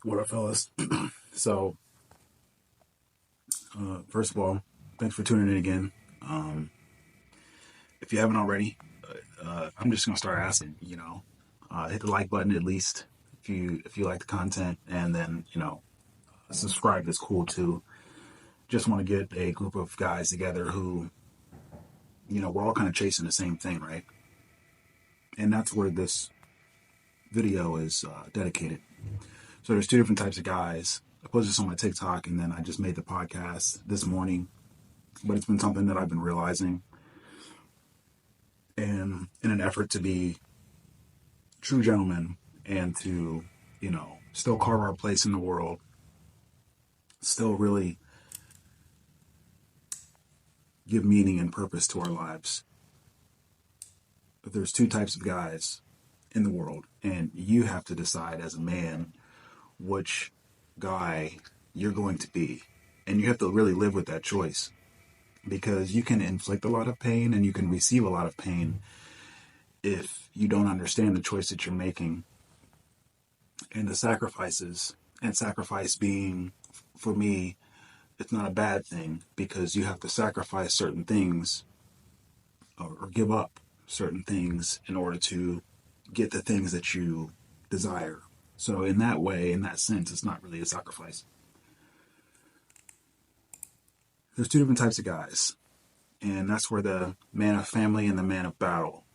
What up, fellas? So, first of all, thanks for tuning in again. Um, if you haven't already, I'm just gonna start asking. Hit the like button at least if you like the content, and then subscribe is cool too. Just want to get a group of guys together who we're all kind of chasing the same thing, right? And that's where this video is dedicated. So there's two different types of guys. I posted this on my TikTok, and then I just made the podcast this morning. But it's been something that I've been realizing, and in an effort to be true gentlemen and to, still carve our place in the world, still really give meaning and purpose to our lives. But there's two types of guys in the world, and you have to decide as a man which guy you're going to be. And you have to really live with that choice, because you can inflict a lot of pain and you can receive a lot of pain if you don't understand the choice that you're making and the sacrifices. And sacrifice being, for me, it's not a bad thing, because you have to sacrifice certain things or give up certain things in order to get the things that you desire. So in that way, in that sense, it's not really a sacrifice. There's two different types of guys, and that's where the man of family and the man of battle.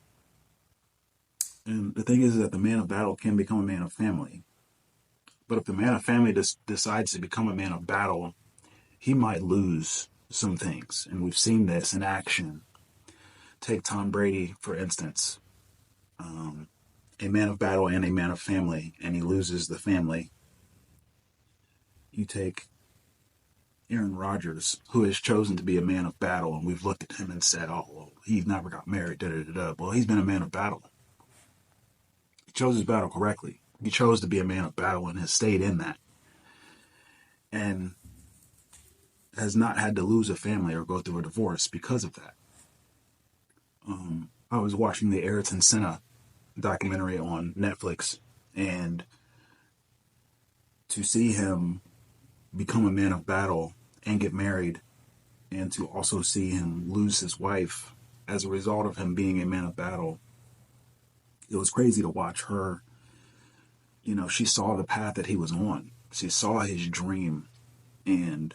And the thing is that the man of battle can become a man of family. But if the man of family decides to become a man of battle, he might lose some things. And we've seen this in action. Take Tom Brady, for instance. A man of battle and a man of family, and he loses the family. You take Aaron Rodgers, who has chosen to be a man of battle, and we've looked at him and said, oh, well, he never got married, da-da-da-da. Well, he's been a man of battle. He chose his battle correctly. He chose to be a man of battle and has stayed in that. And has not had to lose a family or go through a divorce because of that. I was watching the Ayrton Senna documentary on Netflix, and to see him become a man of battle and get married, and to also see him lose his wife as a result of him being a man of battle, it was crazy to watch her. She saw the path that he was on. She saw his dream and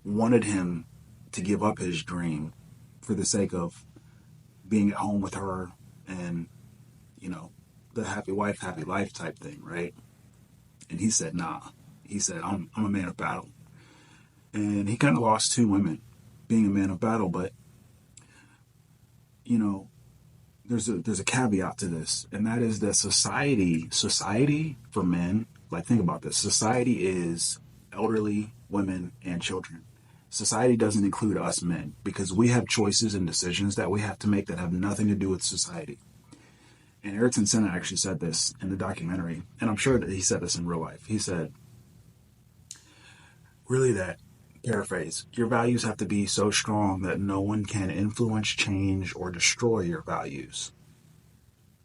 wanted him to give up his dream for the sake of being at home with her and, the happy wife, happy life type thing, right? And he said, nah. He said, I'm a man of battle. And he kind of lost two women being a man of battle, but, there's a caveat to this, and that is that society for men, like, think about this. Society is elderly, women, and children. Society doesn't include us men, because we have choices and decisions that we have to make that have nothing to do with society. And Ayrton Senna actually said this in the documentary, and I'm sure that he said this in real life. He said, really, that, paraphrase, your values have to be so strong that no one can influence, change, or destroy your values.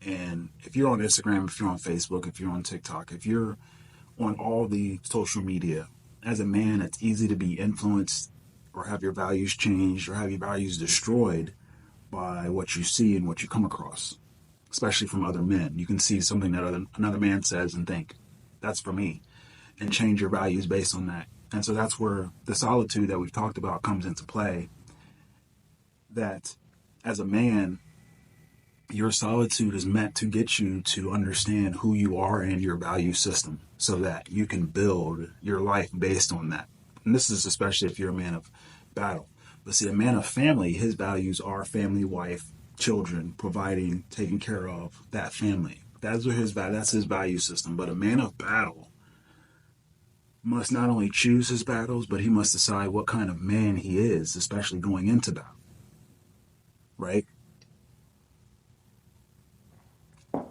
And if you're on Instagram, if you're on Facebook, if you're on TikTok, if you're on all the social media, as a man, it's easy to be influenced or have your values changed or have your values destroyed by what you see and what you come across, especially from other men. You can see something that another man says and think, that's for me, and change your values based on that. And so that's where the solitude that we've talked about comes into play. That as a man, your solitude is meant to get you to understand who you are and your value system so that you can build your life based on that. And this is especially if you're a man of battle. But see, a man of family, his values are family, wife, children, providing, taking care of that family. That's his value system. But a man of battle must not only choose his battles, but he must decide what kind of man he is, especially going into battle. Right?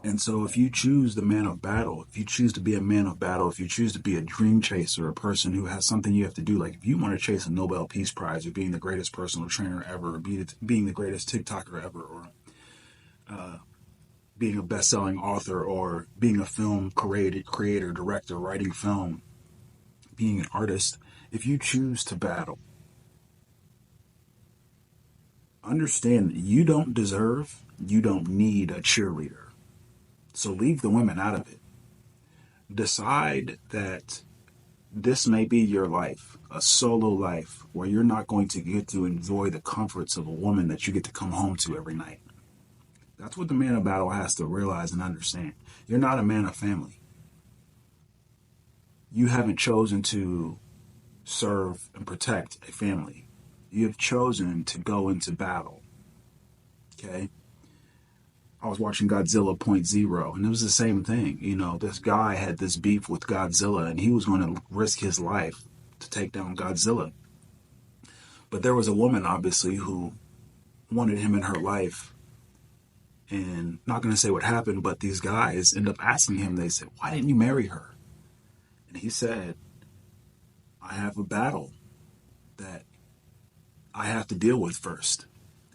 And so if you choose the man of battle, if you choose to be a man of battle, if you choose to be a dream chaser, a person who has something you have to do, like if you want to chase a Nobel Peace Prize or being the greatest personal trainer ever, or being the greatest TikToker ever, or being a best-selling author or being a film creator, director, writing film, being an artist, if you choose to battle, understand that you don't deserve, you don't need a cheerleader. So leave the women out of it. Decide that this may be your life, a solo life, where you're not going to get to enjoy the comforts of a woman that you get to come home to every night. That's what the man of battle has to realize and understand. You're not a man of family. You haven't chosen to serve and protect a family. You have chosen to go into battle. Okay? I was watching Godzilla Point Zero, and it was the same thing. You know, this guy had this beef with Godzilla, and he was going to risk his life to take down Godzilla. But there was a woman, obviously, who wanted him in her life. And not going to say what happened, but these guys end up asking him, they said, why didn't you marry her? And he said, I have a battle that I have to deal with first.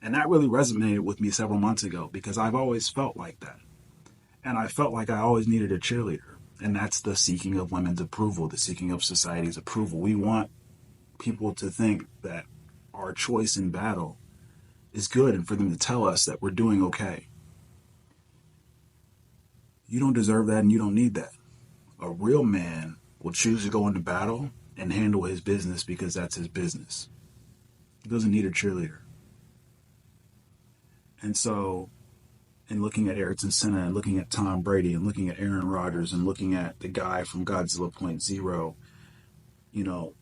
And that really resonated with me several months ago because I've always felt like that. And I felt like I always needed a cheerleader. And that's the seeking of women's approval, the seeking of society's approval. We want people to think that our choice in battle is good and for them to tell us that we're doing okay. You don't deserve that and you don't need that. A real man will choose to go into battle and handle his business because that's his business. He doesn't need a cheerleader. And so, in looking at Ayrton Senna and looking at Tom Brady and looking at Aaron Rodgers and looking at the guy from Godzilla Point Zero, you know,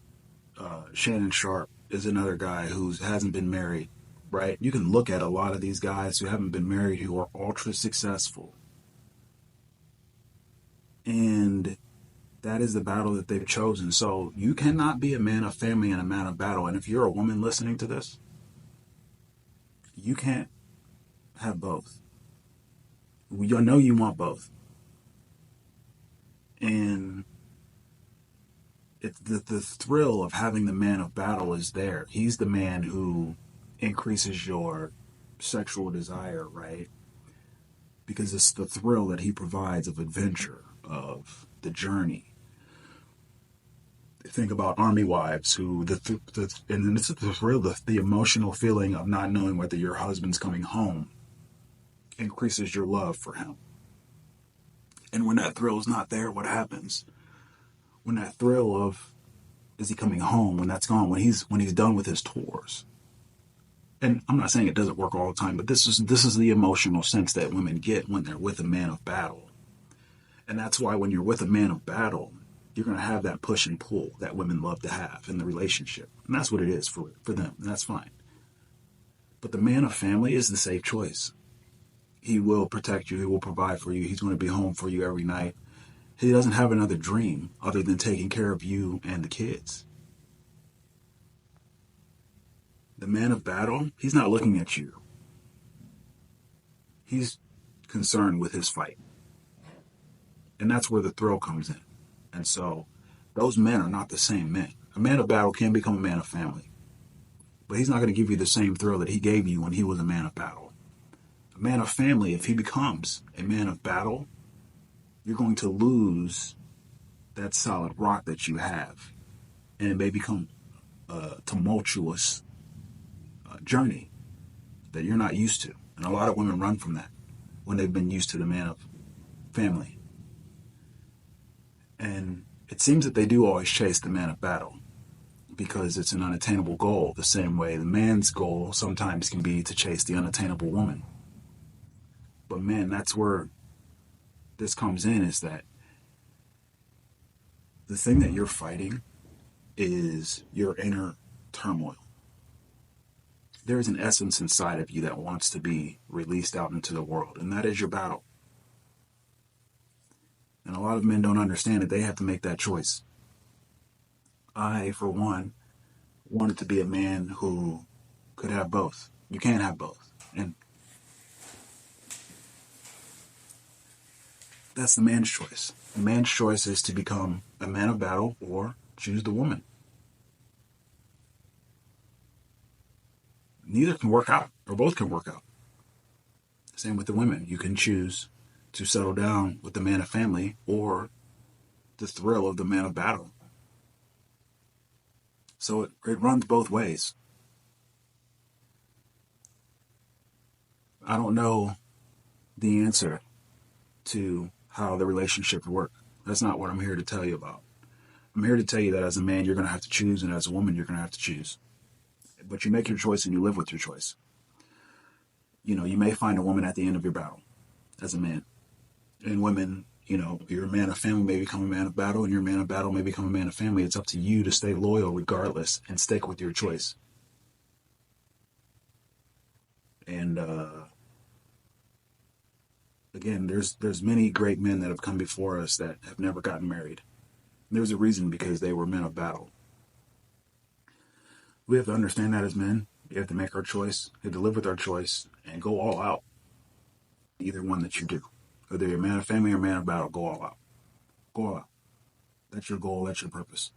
Shannon Sharp is another guy who hasn't been married, right? You can look at a lot of these guys who haven't been married who are ultra successful. And that is the battle that they've chosen. So you cannot be a man of family and a man of battle. And if you're a woman listening to this, you can't have both. You know you want both. And the thrill of having the man of battle is there. He's the man who increases your sexual desire, right? Because it's the thrill that he provides of adventure, of the journey. Think about army wives who and it's the thrill, the emotional feeling of not knowing whether your husband's coming home increases your love for him. And when that thrill is not there, what happens? When that thrill of is he coming home, when that's gone, when he's done with his tours. And I'm not saying it doesn't work all the time, but this is the emotional sense that women get when they're with a man of battle. And that's why when you're with a man of battle, you're going to have that push and pull that women love to have in the relationship. And that's what it is for them, and that's fine. But the man of family is the safe choice. He will protect you. He will provide for you. He's going to be home for you every night. He doesn't have another dream other than taking care of you and the kids. The man of battle, he's not looking at you. He's concerned with his fight. And that's where the thrill comes in. And so those men are not the same men. A man of battle can become a man of family. But he's not going to give you the same thrill that he gave you when he was a man of battle. A man of family, if he becomes a man of battle, you're going to lose that solid rock that you have. And it may become a tumultuous journey that you're not used to. And a lot of women run from that when they've been used to the man of family. And it seems that they do always chase the man of battle because it's an unattainable goal, the same way the man's goal sometimes can be to chase the unattainable woman. But man, that's where this comes in, is that the thing that you're fighting is your inner turmoil. There is an essence inside of you that wants to be released out into the world, and that is your battle. And a lot of men don't understand it. They have to make that choice. I, for one, wanted to be a man who could have both. You can't have both. And that's the man's choice. The man's choice is to become a man of battle or choose the woman. Neither can work out, or both can work out. Same with the women. You can choose to settle down with the man of family or the thrill of the man of battle. So it runs both ways. I don't know the answer to how the relationship would work. That's not what I'm here to tell you about. I'm here to tell you that as a man, you're going to have to choose, and as a woman, you're going to have to choose. But you make your choice and you live with your choice. You know, you may find a woman at the end of your battle as a man. And women, you know, your man of family may become a man of battle, and your man of battle may become a man of family. It's up to you to stay loyal regardless and stick with your choice. And again, there's many great men that have come before us that have never gotten married. There's a reason, because they were men of battle. We have to understand that as men. We have to make our choice, we have to live with our choice, and go all out. Either one that you do. Whether you're a man of family or a man of battle, go all out. Go all out. That's your goal, that's your purpose.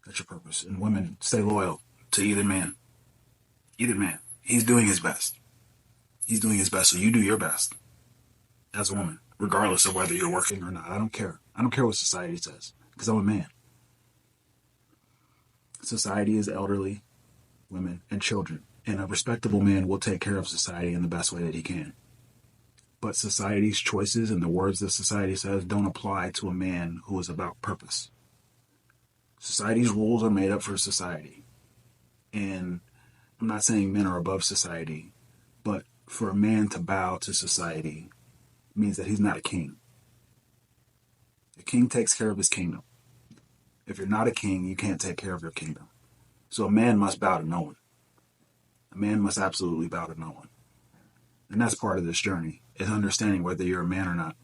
That's your purpose. And women, stay loyal to either man. Either man. He's doing his best. He's doing his best, so you do your best as a woman, regardless of whether you're working or not. I don't care. I don't care what society says, because I'm a man. Society is elderly, women, and children. And a respectable man will take care of society in the best way that he can. But society's choices and the words that society says don't apply to a man who is about purpose. Society's rules are made up for society. And I'm not saying men are above society, but for a man to bow to society means that he's not a king. A king takes care of his kingdom. If you're not a king, you can't take care of your kingdom. So a man must bow to no one. A man must absolutely bow to no one. And that's part of this journey, is understanding whether you're a man or not.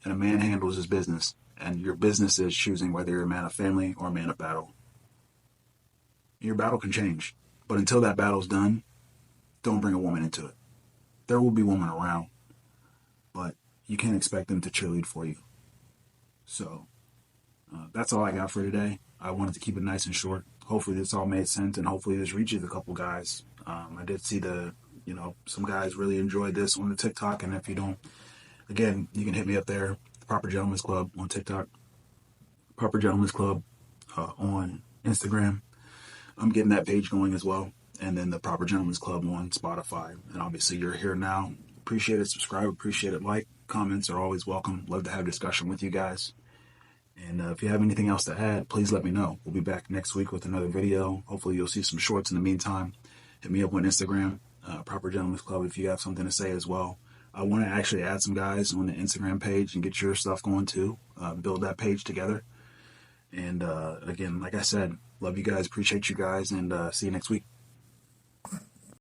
And a man handles his business, and your business is choosing whether you're a man of family or a man of battle. Your battle can change, but until that battle's done, don't bring a woman into it. There will be women around, but you can't expect them to cheerlead for you. So that's all I got for today. I wanted to keep it nice and short. Hopefully this all made sense, and hopefully this reaches a couple guys. I did see some guys really enjoyed this on the TikTok, and if you don't, again, you can hit me up there, the Proper Gentlemen's Club on TikTok, Proper Gentlemen's Club on Instagram. I'm getting that page going as well, and then the Proper Gentlemen's Club on Spotify. And obviously you're here now. Appreciate it, subscribe, appreciate it, like. Comments are always welcome. Love to have discussion with you guys. And if you have anything else to add, please let me know. We'll be back next week with another video. Hopefully you'll see some shorts in the meantime. Hit me up on Instagram, Proper Gentlemen's Club, if you have something to say as well. I want to actually add some guys on the Instagram page and get your stuff going too. Build that page together. And again, like I said, love you guys, appreciate you guys, and see you next week.